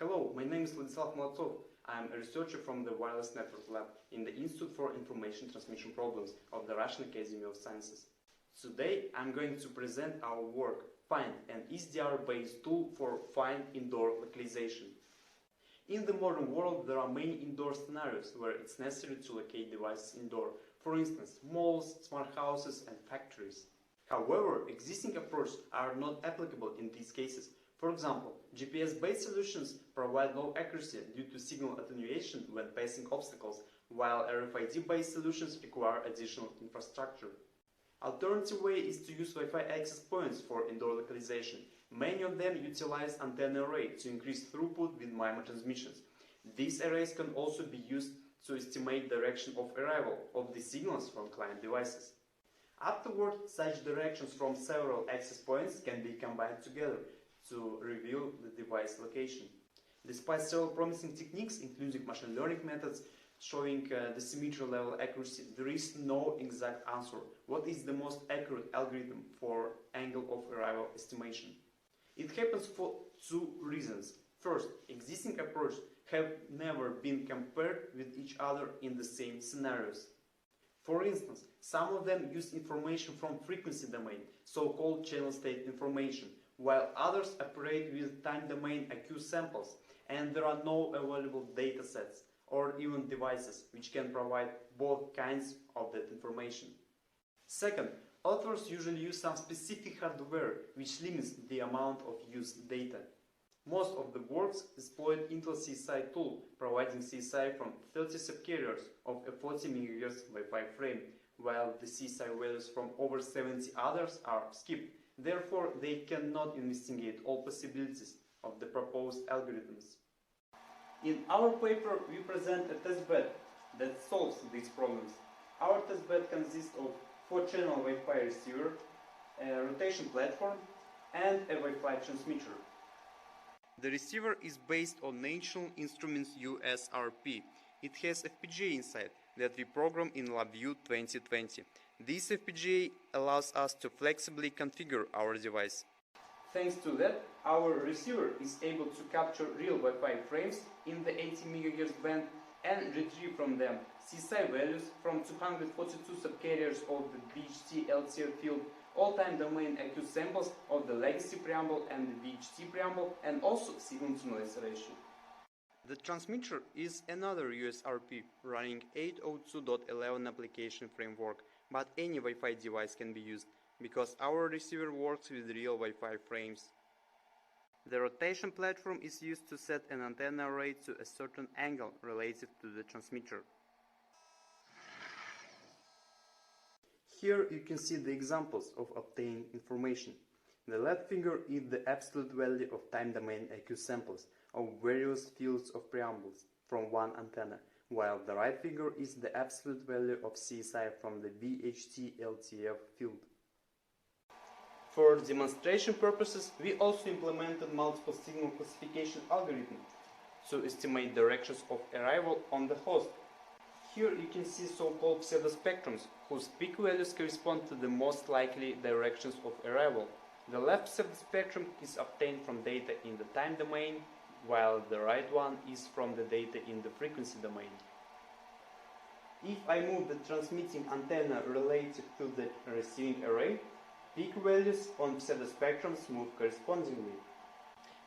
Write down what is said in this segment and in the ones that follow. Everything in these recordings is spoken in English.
Hello, my name is Vladislav Molatsov. I am a researcher from the Wireless Network Lab in the Institute for Information Transmission Problems of the Russian Academy of Sciences. Today I'm going to present our work, Find, an SDR-based tool for fine indoor localization. In the modern world, there are many indoor scenarios where it's necessary to locate devices indoor, for instance, malls, smart houses and factories. However, existing approaches are not applicable in these cases. For example, GPS-based solutions provide low accuracy due to signal attenuation when passing obstacles, while RFID-based solutions require additional infrastructure. Alternative way is to use Wi-Fi access points for indoor localization. Many of them utilize antenna array to increase throughput with MIMO transmissions. These arrays can also be used to estimate direction of arrival of the signals from client devices. Afterward, such directions from several access points can be combined together to reveal the device location. Despite several promising techniques, including machine learning methods showing the symmetry level accuracy, there is no exact answer. What is the most accurate algorithm for angle of arrival estimation? It happens for two reasons. First, existing approaches have never been compared with each other in the same scenarios. For instance, some of them use information from frequency domain, so-called channel state information, while others operate with time domain IQ samples, and there are no available datasets or even devices which can provide both kinds of that information. Second, authors usually use some specific hardware which limits the amount of used data. Most of the works exploit Intel CSI tool, providing CSI from 30 subcarriers of a 40 MHz Wi-Fi frame, while the CSI values from over 70 others are skipped. Therefore, they cannot investigate all possibilities of the proposed algorithms. In our paper, we present a testbed that solves these problems. Our testbed consists of 4-channel Wi-Fi receiver, a rotation platform, and a Wi-Fi transmitter. The receiver is based on National Instruments USRP. It has FPGA inside that we program in LabVIEW 2020. This FPGA allows us to flexibly configure our device. Thanks to that, our receiver is able to capture real Wi-Fi frames in the 80 MHz band and retrieve from them CSI values from 242 subcarriers of the VHT LTE field, all time domain IQ samples of the legacy preamble and the VHT preamble, and also signal-to-noise ratio. The transmitter is another USRP running 802.11 application framework, but any Wi-Fi device can be used, because our receiver works with real Wi-Fi frames. The rotation platform is used to set an antenna array to a certain angle relative to the transmitter. Here you can see the examples of obtaining information. The left figure is the absolute value of time domain IQ samples of various fields of preambles from one antenna, while the right figure is the absolute value of CSI from the VHT LTE field. For demonstration purposes, we also implemented multiple signal classification algorithms to estimate directions of arrival on the host. Here you can see so-called pseudospectrums, whose peak values correspond to the most likely directions of arrival. The left pseudospectrum is obtained from data in the time domain, while the right one is from the data in the frequency domain. If I move the transmitting antenna relative to the receiving array, peak values on pseudospectrums move correspondingly.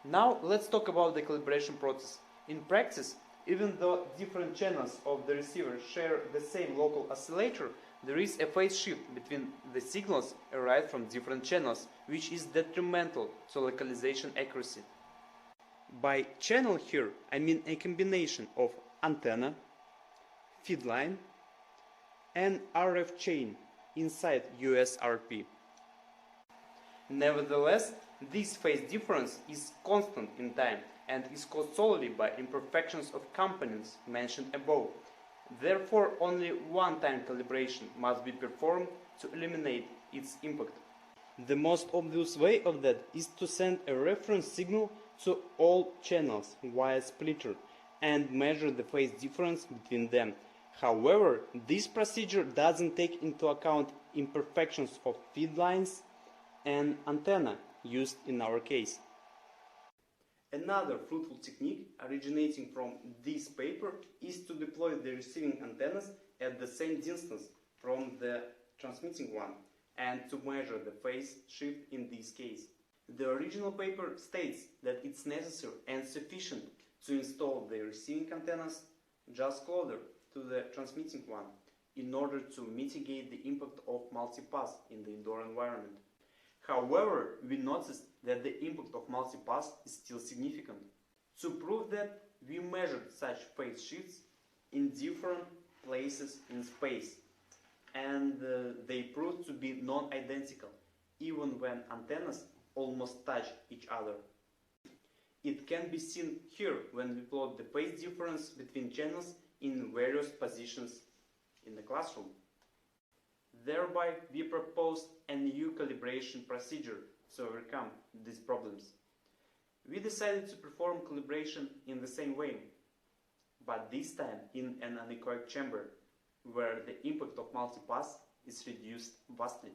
Now let's talk about the calibration process. In practice, even though different channels of the receiver share the same local oscillator, there is a phase shift between the signals arrived from different channels, which is detrimental to localization accuracy. By channel here, I mean a combination of antenna, feed line, and RF chain inside USRP. Nevertheless, this phase difference is constant in time and is caused solely by imperfections of components mentioned above. Therefore, only one-time calibration must be performed to eliminate its impact. The most obvious way of that is to send a reference signal to all channels via splitter and measure the phase difference between them. However, this procedure doesn't take into account imperfections of feed lines and antenna used in our case. Another fruitful technique originating from this paper is to deploy the receiving antennas at the same distance from the transmitting one and to measure the phase shift in this case. The original paper states that it's necessary and sufficient to install the receiving antennas just closer to the transmitting one in order to mitigate the impact of multipass in the indoor environment. However, we noticed that the impact of multipass is still significant. To prove that, we measured such phase shifts in different places in space, and they proved to be non-identical, even when antennas almost touch each other. It can be seen here when we plot the phase difference between channels in various positions in the classroom. Thereby, we proposed a new calibration procedure to overcome these problems. We decided to perform calibration in the same way, but this time in an anechoic chamber, where the impact of multipass is reduced vastly.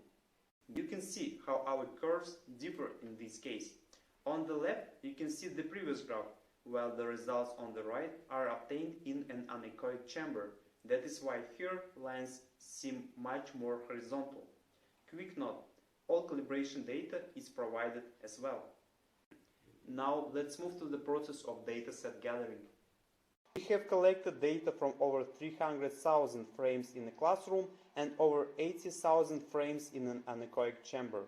You can see how our curves differ in this case. On the left, you can see the previous graph, while the results on the right are obtained in an anechoic chamber. That is why here lines seem much more horizontal. Quick note, all calibration data is provided as well. Now let's move to the process of dataset gathering. We have collected data from over 300,000 frames in a classroom and over 80,000 frames in an anechoic chamber.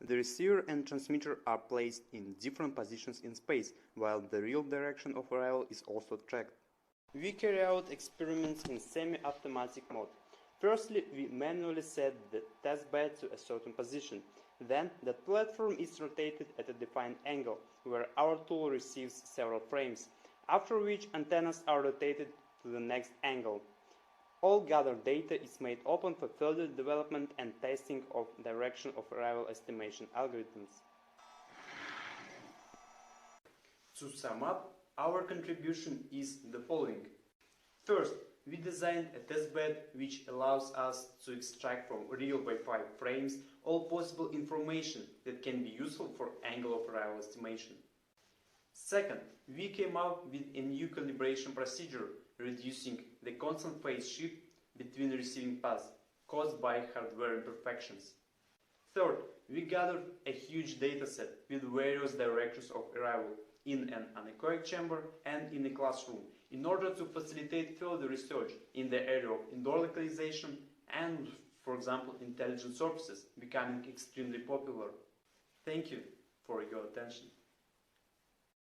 The receiver and transmitter are placed in different positions in space, while the real direction of arrival is also tracked. We carry out experiments in semi-automatic mode. Firstly, we manually set the testbed to a certain position. Then, that platform is rotated at a defined angle, where our tool receives several frames, after which antennas are rotated to the next angle. All gathered data is made open for further development and testing of direction of arrival estimation algorithms. To sum up, our contribution is the following. First, we designed a testbed which allows us to extract from real Wi-Fi frames all possible information that can be useful for angle of arrival estimation. Second, we came up with a new calibration procedure reducing the constant phase shift between receiving paths caused by hardware imperfections. Third, we gathered a huge dataset with various directions of arrival in an anechoic chamber and in a classroom in order to facilitate further research in the area of indoor localization and, for example, intelligent surfaces becoming extremely popular. Thank you for your attention.